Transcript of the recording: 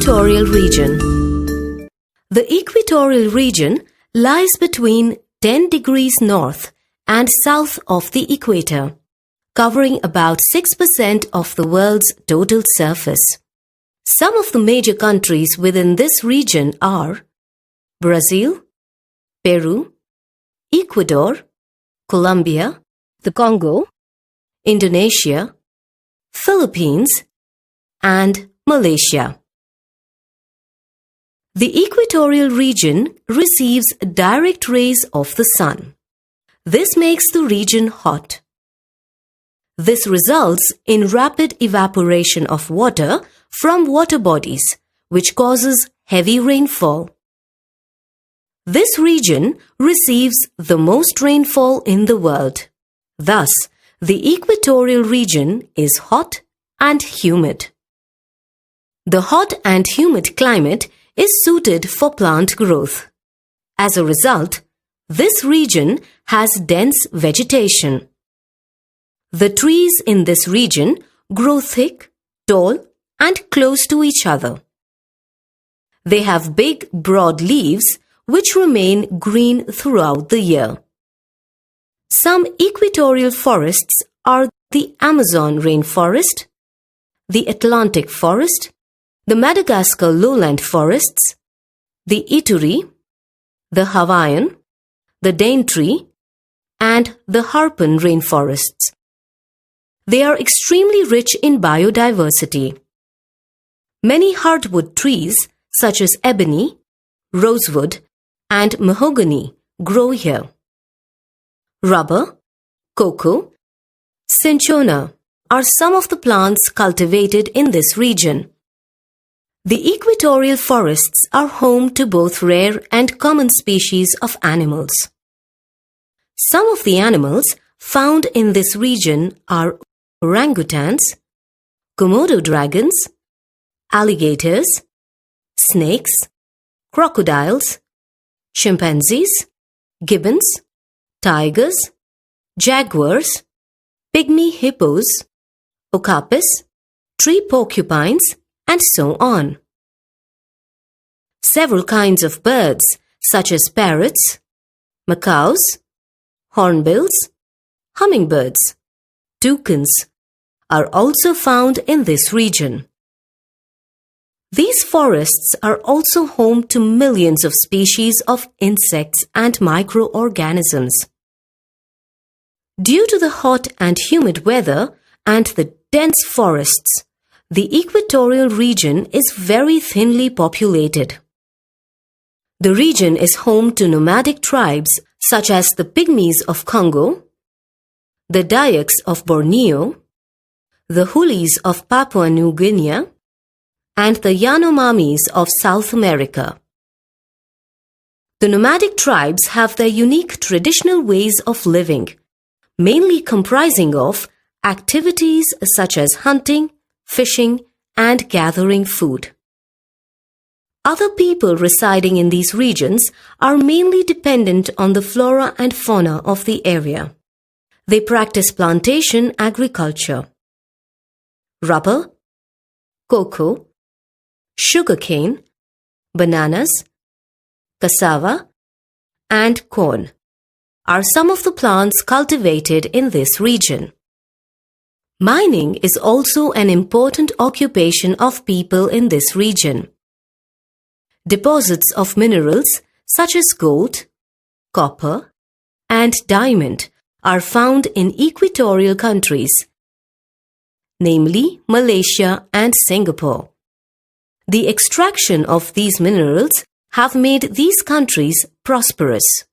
Equatorial region. The equatorial region lies between 10 degrees north and south of the equator, covering about 6% of the world's total surface. Some of the major countries within this region are Brazil, Peru, Ecuador, Colombia, the Congo, Indonesia, Philippines, and Malaysia. The equatorial region receives direct rays of the sun. This makes the region hot. This results in rapid evaporation of water from water bodies, which causes heavy rainfall. This region receives the most rainfall in the world. Thus, the equatorial region is hot and humid. The hot and humid climate is suited for plant growth. As a result, this region has dense vegetation. The trees in this region grow thick, tall, and close to each other. They have big, broad leaves which remain green throughout the year. Some equatorial forests are the Amazon rainforest, the Atlantic forest, the Madagascar lowland forests, the Ituri, the Hawaiian, the Daintree, and the Harpen rainforests. They are extremely rich in biodiversity. Many hardwood trees such as ebony, rosewood, and mahogany grow here. Rubber, cocoa, cinchona are some of the plants cultivated in this region. The equatorial forests are home to both rare and common species of animals. Some of the animals found in this region are orangutans, Komodo dragons, alligators, snakes, crocodiles, chimpanzees, gibbons, tigers, jaguars, pygmy hippos, okapis, tree porcupines, and so on. Several kinds of birds such as parrots, macaws, hornbills, hummingbirds, toucans are also found in this region. These forests are also home to millions of species of insects and microorganisms. Due to the hot and humid weather and the dense forests, the equatorial region is very thinly populated. The region is home to nomadic tribes such as the Pygmies of Congo, the Dayaks of Borneo, the Hulis of Papua New Guinea, and the Yanomamis of South America. The nomadic tribes have their unique traditional ways of living, mainly comprising of activities such as hunting, fishing, and gathering food. Other people residing in these regions are mainly dependent on the flora and fauna of the area. They practice plantation agriculture. Rubber, cocoa, sugarcane, bananas, cassava, and corn are some of the plants cultivated in this region. Mining is also an important occupation of people in this region. Deposits of minerals such as gold, copper, and diamond are found in equatorial countries, namely Malaysia and Singapore. The extraction of these minerals have made these countries prosperous.